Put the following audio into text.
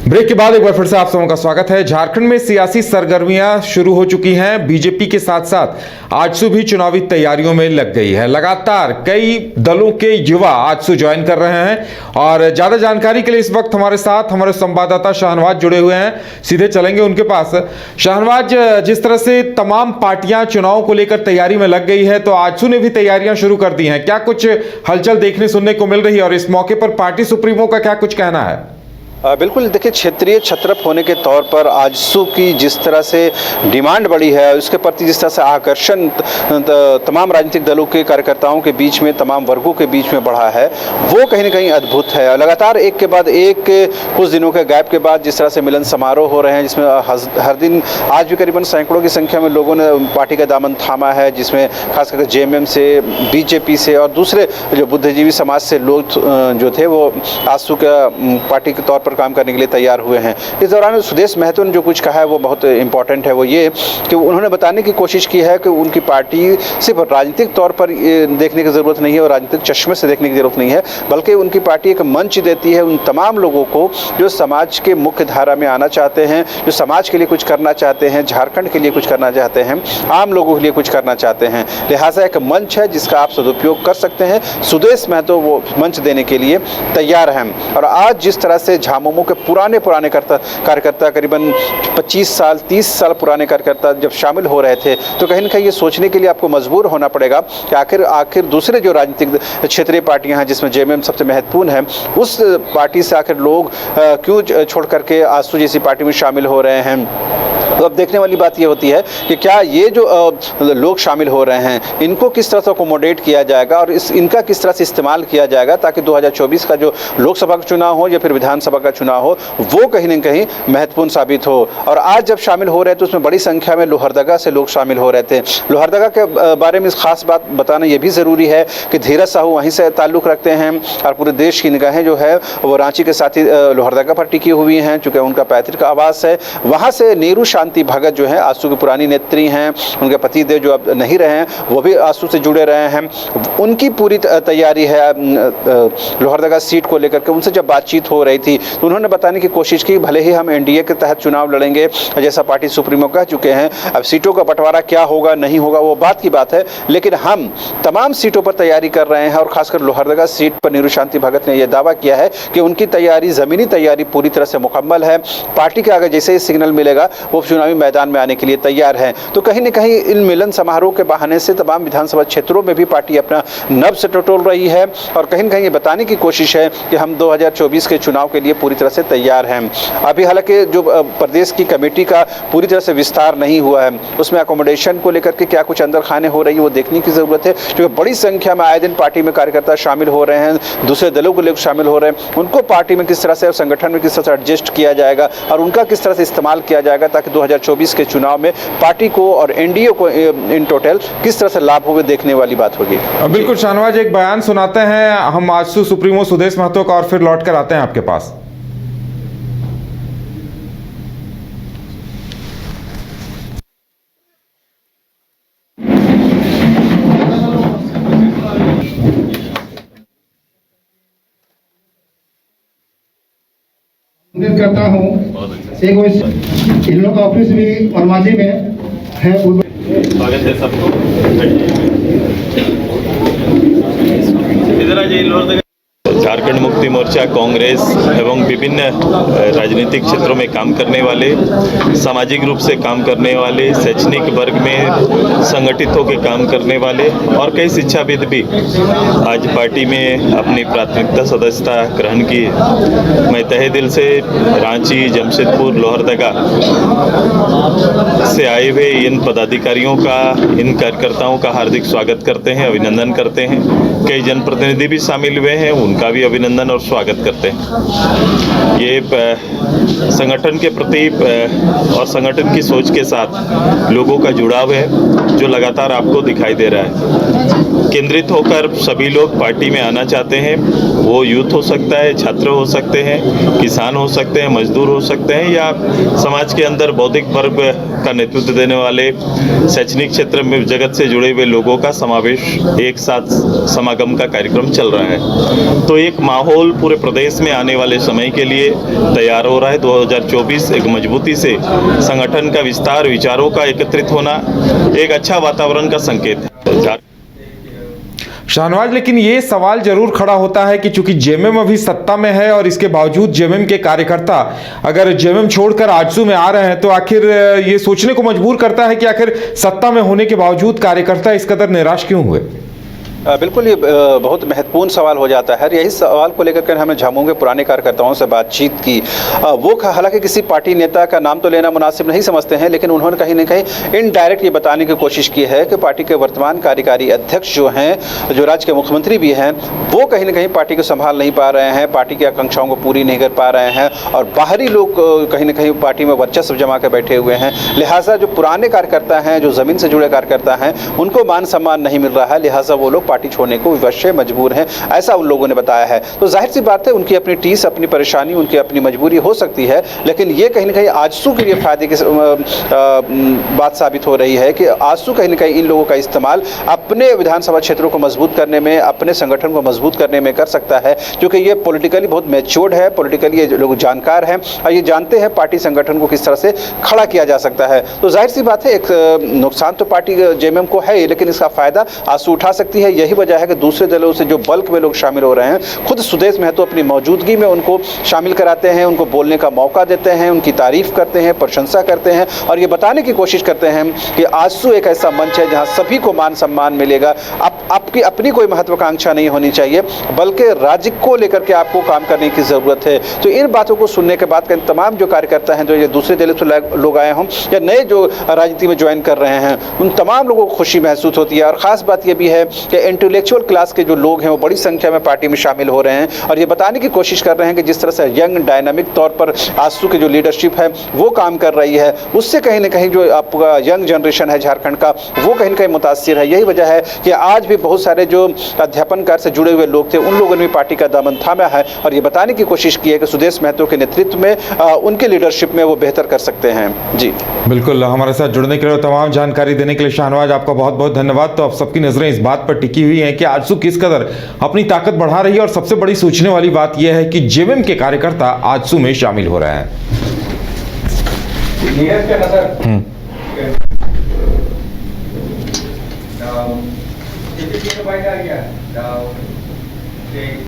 Break के बाद एक बार फिर से आप सबों का स्वागत है। झारखंड में सियासी सरगर्मियां शुरू हो चुकी हैं। बीजेपी के साथ साथ आजसू भी चुनावी तैयारियों में लग गई है। लगातार कई दलों के युवा आजसू ज्वाइन कर रहे हैं और ज्यादा जानकारी के लिए इस वक्त हमारे साथ हमारे संवाददाता शाहनवाज जुड़े हुए हैं। सीधे चलेंगे उनके पास। शाहनवाज, जिस तरह से तमाम पार्टियां चुनाव को लेकर तैयारी में लग गई है, तो आजसू ने भी तैयारियां शुरू कर दी हैं। क्या कुछ हलचल देखने सुनने को मिल रही है और इस मौके पर पार्टी सुप्रीमो का क्या कुछ कहना है? बिल्कुल, देखिए, क्षेत्रीय छत्रप होने के तौर पर आजसू की जिस तरह से डिमांड बढ़ी है, उसके प्रति जिस तरह से आकर्षण तमाम राजनीतिक दलों के कार्यकर्ताओं के बीच में, तमाम वर्गों के बीच में बढ़ा है, वो कहीं ना कहीं अद्भुत है। लगातार एक के बाद एक कुछ दिनों के गैप के बाद जिस तरह से मिलन समारोह हो रहे हैं, जिसमें हर दिन आज भी करीबन सैकड़ों की संख्या में लोगों ने पार्टी का दामन थामा है, जिसमें खासकर जेएमएम से, बीजेपी से और दूसरे जो बुद्धिजीवी समाज से लोग जो थे वो आजसू का पार्टी के तौर पर काम करने के लिए तैयार हुए हैं। इस दौरान सुदेश महतो ने जो कुछ कहा है वो बहुत इंपॉर्टेंट है। वो ये कि उन्होंने बताने की कोशिश की है कि उनकी पार्टी सिर्फ राजनीतिक तौर पर देखने की ज़रूरत नहीं है और राजनीतिक चश्मे से देखने की ज़रूरत नहीं है, बल्कि उनकी पार्टी एक मंच देती है उन तमाम लोगों को जो समाज के मुख्य धारा में आना चाहते हैं, जो समाज के लिए कुछ करना चाहते हैं, झारखंड के लिए कुछ करना चाहते हैं, आम लोगों के लिए कुछ करना चाहते हैं। लिहाजा एक मंच है जिसका आप सदुपयोग कर सकते हैं। सुदेश महतो वो मंच देने के लिए तैयार हैं। और आज जिस तरह से झामुमो के पुराने कार्यकर्ता करीबन 25 साल 30 साल पुराने कार्यकर्ता जब शामिल हो रहे थे, तो कहीं ना कहीं ये सोचने के लिए आपको मजबूर होना पड़ेगा कि आखिर दूसरे जो राजनीतिक क्षेत्रीय पार्टियां हैं, जिसमें जेएमएम सबसे महत्वपूर्ण है, उस पार्टी से आखिर लोग क्यों छोड़ करके आजसू जैसी पार्टी में शामिल हो रहे हैं। तो अब देखने वाली बात ये होती है कि क्या ये जो लोग शामिल हो रहे हैं, इनको किस तरह से अकोमोडेट किया जाएगा और इनका किस तरह से इस्तेमाल किया जाएगा, ताकि 2024 का जो लोकसभा का चुनाव हो या फिर विधानसभा का चुनाव हो, वो कहीं न कहीं महत्वपूर्ण साबित हो। और आज जब शामिल हो रहे थे, उसमें बड़ी संख्या में लोहरदगा से लोग शामिल हो रहे थे। लोहरदगा के बारे में खास बात बताना ये भी ज़रूरी है कि धीरज साहू वहीं से ताल्लुक़ रखते हैं और पूरे देश की निगाहें जो है वो रांची के साथ ही लोहरदगा पर टिकी हुई हैं, चूँकि उनका पैतृक आवास है। वहाँ से नीरू शांति भगत जो है आजसू की पुरानी नेत्री हैं, उनके पतिदेव जो अब नहीं रहे हैं वो भी आजसू से जुड़े रहे हैं। उनकी पूरी तैयारी है लोहरदगा सीट को लेकर के। उनसे जब बातचीत हो रही थी तो उन्होंने बताने की कोशिश की, भले ही हम एनडीए के तहत चुनाव लड़ेंगे जैसा पार्टी सुप्रीमो कह चुके हैं, अब सीटों का बंटवारा क्या होगा नहीं होगा वो बात की बात है, लेकिन हम तमाम सीटों पर तैयारी कर रहे हैं। और खासकर लोहरदगा सीट पर नीरू शांति भगत ने यह दावा किया है कि उनकी तैयारी, ज़मीनी तैयारी पूरी तरह से मुकम्मल है। पार्टी के आगे जैसे ही सिग्नल मिलेगा वो चुनावी मैदान में आने के लिए तैयार है। तो कहीं न कहीं इन मिलन समारोह के बहाने से तमाम विधानसभा क्षेत्रों में भी पार्टी अपना नब्ज़ टटोल रही है और कहीं न कहीं ये बताने की कोशिश है कि हम 2024 के चुनाव के लिए पूरी तरह से तैयार हैं। अभी हालांकि जो प्रदेश की कमेटी का पूरी तरह से विस्तार नहीं हुआ है, उसमें अकोमोडेशन को लेकर के क्या कुछ अंदर खाने हो रही है वो देखने की ज़रूरत है, क्योंकि बड़ी संख्या में आए दिन पार्टी में कार्यकर्ता शामिल हो रहे हैं, दूसरे दलों के लोग शामिल हो रहे हैं। उनको पार्टी में किस तरह से, संगठन में किस तरह से एडजस्ट किया जाएगा और उनका किस तरह से इस्तेमाल किया जाएगा, ताकि 2024 के चुनाव में पार्टी को और एनडीए को इन टोटल किस तरह से लाभ हो, देखने वाली बात होगी। बिल्कुल शाहनवाज, एक बयान सुनाते हैं हम आजसू सुप्रीमो सुदेश महतो का और फिर लौट कर आते हैं आपके पास। करता हूँ एक इन लोग का ऑफिस भी और माझी में है। स्वागत है सबको। इधर आ जाइए। लोहरदगा झारखंड मुक्ति मोर्चा, कांग्रेस एवं विभिन्न राजनीतिक क्षेत्रों में काम करने वाले, सामाजिक रूप से काम करने वाले, शैक्षणिक वर्ग में संगठित होकर काम करने वाले और कई शिक्षाविद भी आज पार्टी में अपनी प्राथमिकता सदस्यता ग्रहण की। मैं तहे दिल से रांची, जमशेदपुर, लोहरदगा से आए हुए इन पदाधिकारियों का, इन कार्यकर्ताओं का हार्दिक स्वागत करते हैं, अभिनंदन करते हैं। कई जनप्रतिनिधि भी शामिल हुए हैं, उनका भी अभिनंदन और स्वागत करते हैं। ये संगठन के प्रति और संगठन की सोच के साथ लोगों का जुड़ाव है जो लगातार आपको दिखाई दे रहा है। केंद्रित होकर सभी लोग पार्टी में आना चाहते हैं। वो यूथ हो सकता है, छात्र हो सकते हैं, किसान हो सकते हैं, मजदूर हो सकते हैं या समाज के अंदर बौद्धिक वर्ग का नेतृत्व देने वाले शैक्षणिक क्षेत्र में जगत से जुड़े हुए लोगों का समावेश, एक साथ समागम का कार्यक्रम चल रहा है। तो एक माहौल पूरे प्रदेश में आने वाले समय के लिए तैयार हो रहा है। 2024 एक मजबूती से संगठन का विस्तार, विचारों का एकत्रित होना एक अच्छा वातावरण का संकेत है। शाहनवाज, लेकिन ये सवाल जरूर खड़ा होता है कि चूंकि जेएमएम अभी सत्ता में है और इसके बावजूद जेएमएम के कार्यकर्ता अगर जेएमएम छोड़कर आजसू में आ रहे हैं तो आखिर ये सोचने को मजबूर करता है कि आखिर सत्ता में होने के बावजूद कार्यकर्ता इस कदर निराश क्यों हुए। बिल्कुल, ये बहुत महत्वपूर्ण सवाल हो जाता है। यही सवाल को लेकर के हमने झामुमो के पुराने कार्यकर्ताओं से बातचीत की। वो हालांकि किसी पार्टी नेता का नाम तो लेना मुनासिब नहीं समझते हैं, लेकिन उन्होंने कहीं न कहीं इनडायरेक्ट ये बताने की कोशिश की है कि पार्टी के वर्तमान कार्यकारी अध्यक्ष जो हैं, जो राज्य के मुख्यमंत्री भी हैं, वो कहीं न कहीं पार्टी को संभाल नहीं पा रहे हैं, पार्टी की आकांक्षाओं को पूरी नहीं कर पा रहे हैं और बाहरी लोग कहीं न कहीं पार्टी में वर्चस्व जमा कर बैठे हुए हैं। लिहाजा जो पुराने कार्यकर्ता हैं, जो ज़मीन से जुड़े कार्यकर्ता हैं, उनको मान सम्मान नहीं मिल रहा है, लिहाजा वो लोग पार्टी छोड़ने को विवश मजबूर हैं, ऐसा उन लोगों ने बताया है। तो जाहिर सी बात है, उनकी अपनी टीस, अपनी परेशानी, उनकी अपनी मजबूरी हो सकती है, लेकिन ये कहीं न कहीं आजसू के लिए फायदे की बात साबित हो रही है कि आजसू कहीं न कहीं इन लोगों का इस्तेमाल अपने विधानसभा क्षेत्रों को मजबूत करने में, अपने संगठन को मजबूत करने में कर सकता है, क्योंकि ये पॉलिटिकली बहुत मैच्योर्ड है, पॉलिटिकली ये लोग जानकार हैं और ये जानते हैं पार्टी संगठन को किस तरह से खड़ा किया जा सकता है। तो जाहिर सी बात है, एक नुकसान तो पार्टी जेएमएम को है, लेकिन इसका फायदा आजसू उठा सकती है। यही वजह है कि दूसरे दलों से जो बल्क में लोग शामिल हो रहे हैं, खुद सुदेश महतो अपनी मौजूदगी में उनको शामिल कराते हैं, उनको बोलने का मौका देते हैं, उनकी तारीफ करते हैं, प्रशंसा करते हैं और ये बताने की कोशिश करते हैं कि आजसू एक ऐसा मंच है जहां सभी को मान सम्मान मिलेगा। आपकी अपनी कोई महत्वाकांक्षा नहीं होनी चाहिए, बल्कि राज्य को लेकर के आपको काम करने की ज़रूरत है। तो इन बातों को सुनने के बाद तमाम जो कार्यकर्ता हैं, जो ये दूसरे दलों से लोग आए हों या नए जो राजनीति में ज्वाइन कर रहे हैं, उन तमाम लोगों को खुशी महसूस होती है। और ख़ास बात यह भी है कि इंटेलेक्चुअल क्लास के जो लोग हैं वो बड़ी संख्या में पार्टी में शामिल हो रहे हैं और ये बताने की कोशिश कर रहे हैं कि जिस तरह से यंग डायनामिक तौर पर आजसू की जो लीडरशिप है वो काम कर रही है, उससे कहीं ना कहीं जो आपका यंग जनरेशन है झारखंड का, वो कहीं ना कहीं मुतासिर है। यही वजह है कि आज भी बहुत सारे जो अध्यापन कार्य से जुड़े हुए लोग थे, उन लोगों ने भी पार्टी का दामन थामा है और ये बताने की कोशिश की है कि सुदेश महतो के नेतृत्व में, उनके लीडरशिप में वो बेहतर कर सकते हैं। जी बिल्कुल, हमारे साथ जुड़ने के लिए, तमाम जानकारी देने के लिए शाहनवाज आपका बहुत बहुत धन्यवाद। तो अब सबकी नजरें इस बात पर टिकी हुई हैं कि आजसू किस कदर अपनी ताकत बढ़ा रही है और सबसे बड़ी सोचने वाली बात यह है कि जेएमएम के कार्यकर्ता आजसू में शामिल हो रहे हैं। Now,